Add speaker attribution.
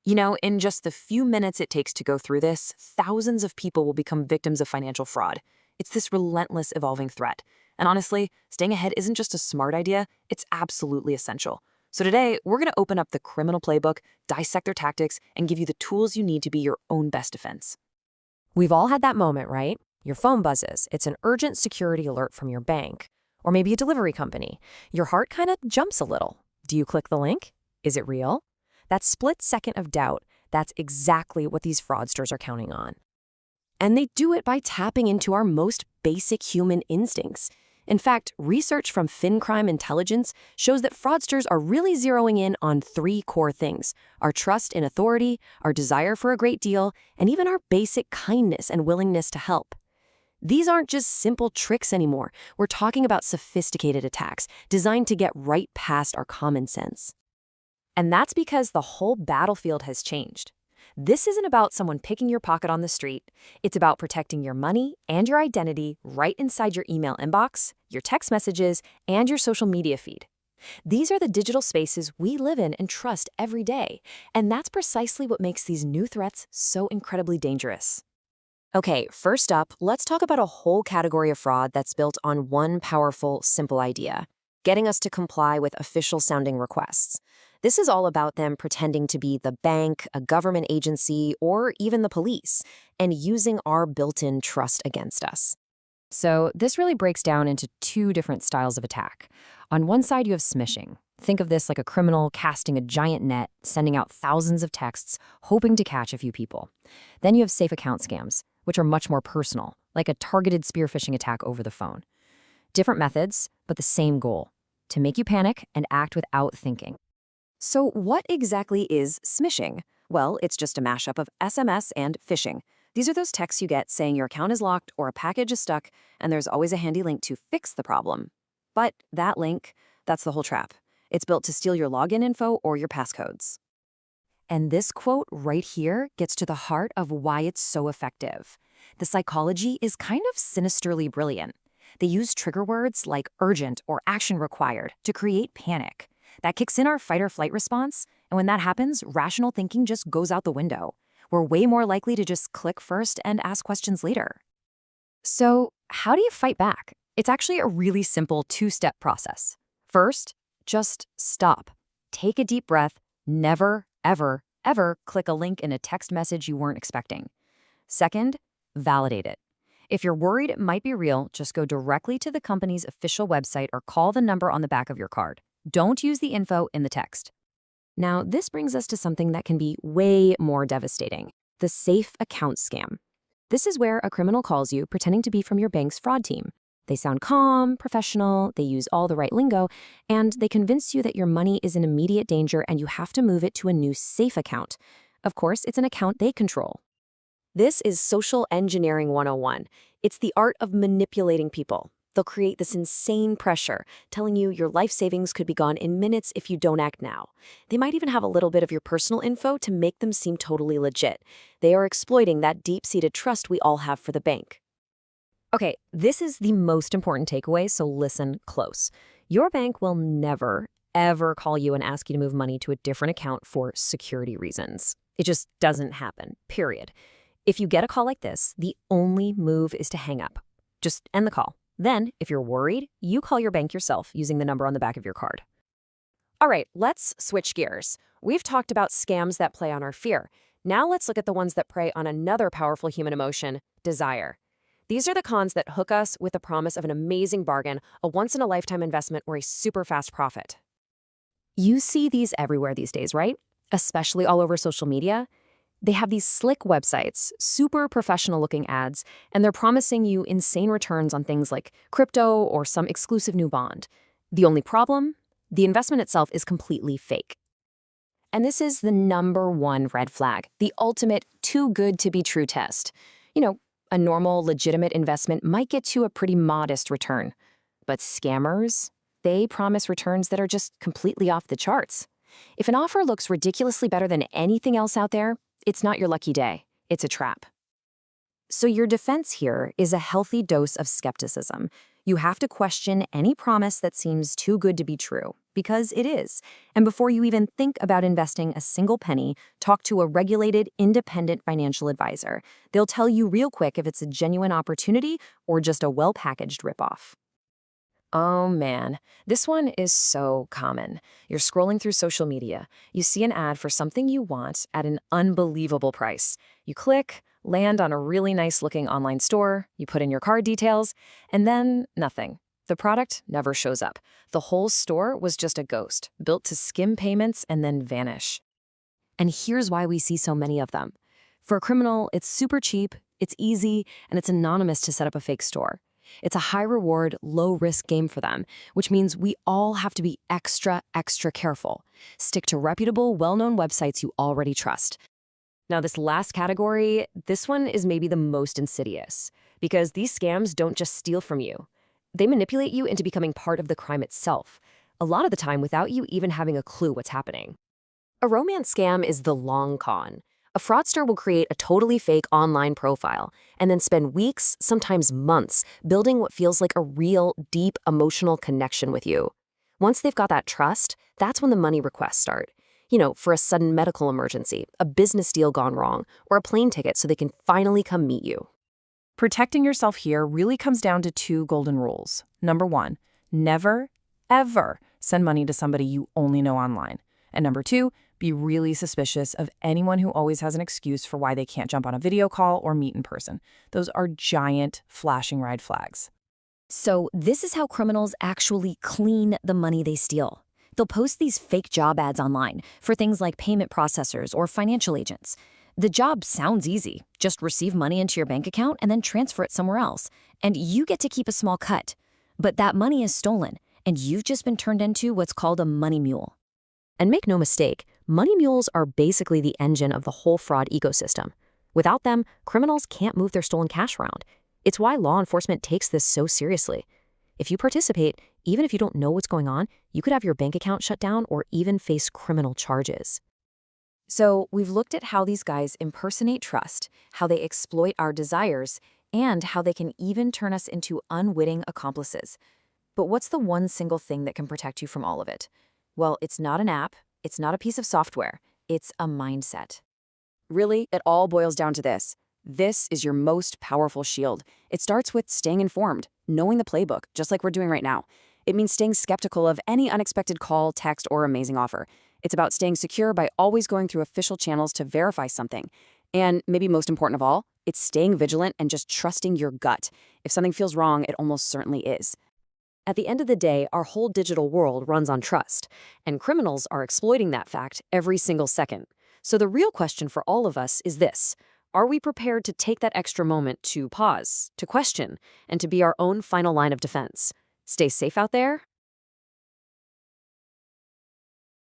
Speaker 1: In just the few minutes it takes to go through this, thousands of people will become victims of financial fraud. It's this relentless, evolving threat. And honestly, staying ahead isn't just a smart idea, it's absolutely essential. So today, we're going to open up the criminal playbook, dissect their tactics, and give you the tools you need to be your own best defense.
Speaker 2: We've all had that moment, right? Your phone buzzes. It's an urgent security alert from your bank. Or maybe a delivery company. Your heart kind of jumps a little. Do you click the link? Is it real? That split second of doubt, that's exactly what these fraudsters are counting on. And they do it by tapping into our most basic human instincts. In fact, research from FinCrime Intelligence shows that fraudsters are really zeroing in on 3 core things: our trust in authority, our desire for a great deal, and even our basic kindness and willingness to help. These aren't just simple tricks anymore. We're talking about sophisticated attacks designed to get right past our common sense. And that's because the whole battlefield has changed. This isn't about someone picking your pocket on the street. It's about protecting your money and your identity right inside your email inbox, your text messages, and your social media feed. These are the digital spaces we live in and trust every day, and that's precisely what makes these new threats so incredibly dangerous. Okay, first up, let's talk about a whole category of fraud that's built on one powerful, simple idea: getting us to comply with official-sounding requests. This is all about them pretending to be the bank, a government agency, or even the police, and using our built-in trust against us. So this really breaks down into 2 different styles of attack. On one side, you have smishing. Think of this like a criminal casting a giant net, sending out thousands of texts, hoping to catch a few people. Then you have safe account scams, which are much more personal, like a targeted spear phishing attack over the phone. Different methods, but the same goal: to make you panic and act without thinking. So what exactly is smishing? Well, it's just a mashup of SMS and phishing. These are those texts you get saying your account is locked or a package is stuck, and there's always a handy link to fix the problem. But that link, that's the whole trap. It's built to steal your login info or your passcodes. And this quote right here gets to the heart of why it's so effective. The psychology is kind of sinisterly brilliant. They use trigger words like urgent or action required to create panic. That kicks in our fight or flight response, and when that happens, rational thinking just goes out the window. We're way more likely to just click first and ask questions later. So, how do you fight back? It's actually a really simple 2-step process. First, just stop. Take a deep breath. Never, ever, ever click a link in a text message you weren't expecting. Second, validate it. If you're worried it might be real, just go directly to the company's official website or call the number on the back of your card. Don't use the info in the text. Now, this brings us to something that can be way more devastating: the safe account scam. This is where a criminal calls you pretending to be from your bank's fraud team. They sound calm, professional, they use all the right lingo, and they convince you that your money is in immediate danger and you have to move it to a new safe account. Of course, it's an account they control. This is social engineering 101. It's the art of manipulating people. They'll create this insane pressure, telling you your life savings could be gone in minutes if you don't act now. They might even have a little bit of your personal info to make them seem totally legit. They are exploiting that deep-seated trust we all have for the bank. Okay, this is the most important takeaway, so listen close. Your bank will never, ever call you and ask you to move money to a different account for security reasons. It just doesn't happen, period. If you get a call like this, the only move is to hang up. Just end the call. Then, if you're worried, you call your bank yourself using the number on the back of your card. All right, let's switch gears. We've talked about scams that play on our fear. Now let's look at the ones that prey on another powerful human emotion: desire. These are the cons that hook us with the promise of an amazing bargain, a once-in-a-lifetime investment, or a super fast profit. You see these everywhere these days, right? Especially all over social media. They have these slick websites, super professional-looking ads, and they're promising you insane returns on things like crypto or some exclusive new bond. The only problem? The investment itself is completely fake. And this is the #1 red flag, the ultimate too-good-to-be-true test. A normal, legitimate investment might get you a pretty modest return. But scammers, they promise returns that are just completely off the charts. If an offer looks ridiculously better than anything else out there, it's not your lucky day. It's a trap. So your defense here is a healthy dose of skepticism.
Speaker 1: You have to question any promise that seems too good to be true, because it is. And before you even think about investing a single penny, talk to a regulated, independent financial advisor. They'll tell you real quick if it's a genuine opportunity or just a well-packaged ripoff.
Speaker 2: Oh man, this one is so common. You're scrolling through social media. You see an ad for something you want at an unbelievable price. You click, land on a really nice looking online store, you put in your card details, and then nothing. The product never shows up. The whole store was just a ghost, built to skim payments and then vanish.
Speaker 1: And here's why we see so many of them. For a criminal, it's super cheap, it's easy, and it's anonymous to set up a fake store. It's a high reward, low risk game for them, which means we all have to be extra, extra careful. Stick to reputable, well-known websites you already trust. Now, this last category, this one is maybe the most insidious, because these scams don't just steal from you. They manipulate you into becoming part of the crime itself, a lot of the time without you even having a clue what's happening. A romance scam is the long con. A fraudster will create a totally fake online profile and then spend weeks, sometimes months, building what feels like a real, deep emotional connection with you. Once they've got that trust, that's when the money requests start. For a sudden medical emergency, a business deal gone wrong, or a plane ticket so they can finally come meet you.
Speaker 3: Protecting yourself here really comes down to two golden rules. Number one, never, ever send money to somebody you only know online. And number two, be really suspicious of anyone who always has an excuse for why they can't jump on a video call or meet in person. Those are giant flashing red flags.
Speaker 2: So this is how criminals actually clean the money they steal. They'll post these fake job ads online for things like payment processors or financial agents. The job sounds easy. Just receive money into your bank account and then transfer it somewhere else. And you get to keep a small cut. But that money is stolen, and you've just been turned into what's called a money mule.
Speaker 1: And make no mistake, money mules are basically the engine of the whole fraud ecosystem. Without them, criminals can't move their stolen cash around. It's why law enforcement takes this so seriously. If you participate, even if you don't know what's going on, you could have your bank account shut down or even face criminal charges. So we've looked at how these guys impersonate trust, how they exploit our desires, and how they can even turn us into unwitting accomplices. But what's the one single thing that can protect you from all of it? Well, it's not an app, it's not a piece of software, it's a mindset. Really, it all boils down to this. This is your most powerful shield. It starts with staying informed, knowing the playbook, just like we're doing right now. It means staying skeptical of any unexpected call, text, or amazing offer. It's about staying secure by always going through official channels to verify something. And maybe most important of all, it's staying vigilant and just trusting your gut. If something feels wrong, it almost certainly is. At the end of the day, our whole digital world runs on trust, and criminals are exploiting that fact every single second. So the real question for all of us is this: are we prepared to take that extra moment to pause, to question, and to be our own final line of defense? Stay safe out there,